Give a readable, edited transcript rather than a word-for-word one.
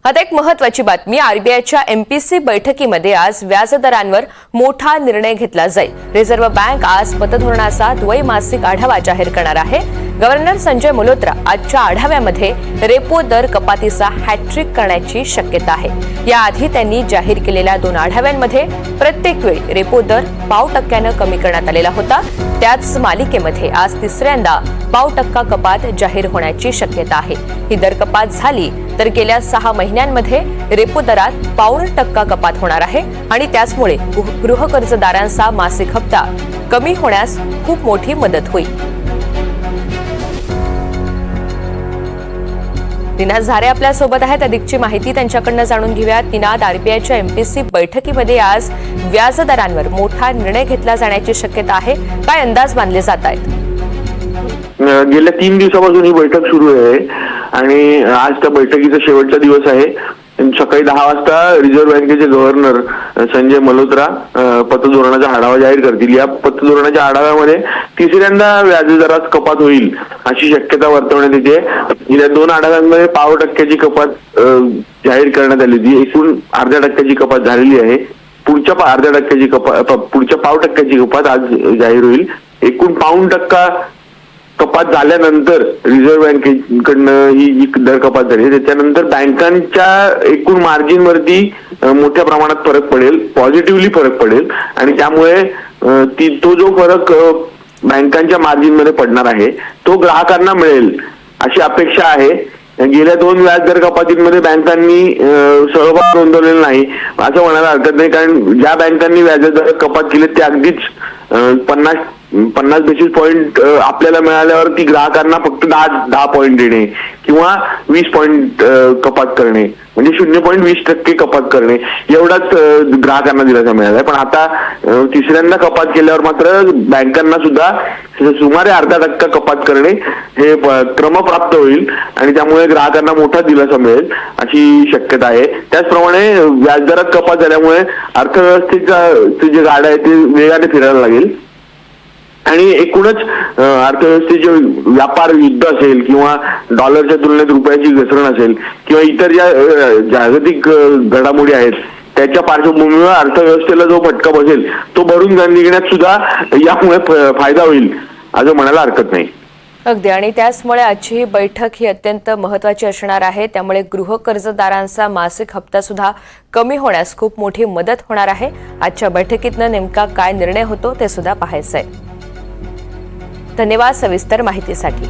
आता एक महत्त्वाची बातमी। आरबीआयच्या एमपीसी बैठकीमध्ये आज व्याजदरांवर मोठा निर्णय घेतला जाईल। रिझर्व्ह बँक आज पतधोरणाचा द्वैमासिक आढावा जाहीर करणार आहे। गव्हर्नर संजय मल्होत्रा आजच्या आढाव्यामध्ये रेपो दर कपातीचा हॅट्रिक करण्याची शक्यता आहे। याआधी त्यांनी जाहीर केलेल्या 2 आढाव्यांमध्ये प्रत्येक वेळी रेपो दर 0.5% कमी करण्यात आलेला होता। त्याच मालिकेमध्ये आज तिसऱ्यांदा 0.5% कपात जाहीर होण्याची शक्यता आहे। ही दर कपात झाली तर गेल्या 6 महिन्यांमध्ये रेपो दरात 0.5% कपात होणार आहे आणि त्यामुळे गृहकर्जदारांचा मासिक हप्ता कमी होण्यास खूप मोठी मदत होईल। निनाद झारे आपल्या सोबत आहेत। अधिकची माहिती त्यांच्याकडून जाणून घेऊयात। निनाद, आरबीआयच्या एमपीसी बैठकीमध्ये आज व्याजदरांवर मोठा निर्णय घेतला जाण्याची शक्यता आहे, काय अंदाज बांधले जात आहेत? गेल्या 3 दिवसापासून ही बैठक सुरू आहे आणि आज त्या बैठकीचा शेवटचा दिवस आहे। सकाळी 10 वाजता रिझर्व्ह बँकेचे गव्हर्नर संजय मल्होत्रा पतधोरणाचा आढावा जाहीर करतील। या पतधोरणाच्या आढाव्यामध्ये तिसऱ्यांदा व्याजदरात कपात होईल अशी शक्यता वर्तवण्यात येते। गेल्या 2 आढाव्यांमध्ये 0.5% कपात जाहीर करण्यात आली होती। एकूण 0.5% कपात झालेली आहे। पुढच्या 0.5% कपात पुढच्या 0.5% कपात आज जाहीर होईल। एकूण 0.5% कपात झाल्यानंतर रिझर्व्ह बँकेकडनं ही दर कपात झाली। त्याच्यानंतर बँकांच्या एकूण मार्जिन वरती मोठ्या प्रमाणात फरक पडेल, पॉझिटिव्हली फरक पडेल आणि त्यामुळे तो जो फरक बँकांच्या मार्जिन मध्ये पडणार आहे तो ग्राहकांना मिळेल अशी अपेक्षा आहे। गेल्या 2 व्याजदर कपातींमध्ये बँकांनी सहभाग नोंदवलेला नाही असं म्हणायला हरकत नाही, कारण ज्या बँकांनी व्याजदर कपात केले ते अगदीच 50 बेसिस पॉइंट आपल्याला मिळाल्यावर ती ग्राहकांना फक्त 10 पॉइंट देणे किंवा 20 पॉइंट कपात करणे म्हणजे 0.20% कपात करणे एवढाच ग्राहकांना दिलासा मिळाला। पण आता तिसऱ्यांदा कपात केल्यावर मात्र बँकांना सुद्धा सुमारे 0.5% कपात करणे हे क्रमप्राप्त होईल आणि त्यामुळे ग्राहकांना मोठा दिलासा मिळेल अशी शक्यता आहे। त्याचप्रमाणे व्याजदरात कपात झाल्यामुळे अर्थव्यवस्थेचा जे गाडा आहे ते वेगाने फिरायला लागेल आणि एकूणच अर्थव्यवस्थेचे व्यापार युद्ध असेल किंवा डॉलरच्या तुलनेत रुपयाची घसरण असेल किंवा इतर ज्या जागतिक घडामोडी आहेत त्याच्या पार्श्वभूमीवर अर्थव्यवस्थेला जो फटका बसेल तो भरून निघण्यात सुद्धा यामुळे फायदा होईल असं म्हणायला हरकत नाही। अगदी, आणि त्याचमुळे आजची ही बैठक ही अत्यंत महत्त्वाची असणार आहे। त्यामुळे गृहकर्जदारांचा मासिक हप्ता सुद्धा कमी होण्यास खूप मोठी मदत होणार आहे। आजच्या बैठकीतनं नेमका काय निर्णय होतो ते सुद्धा पाहायचंय। धन्यवाद सविस्तर माहितीसाठी।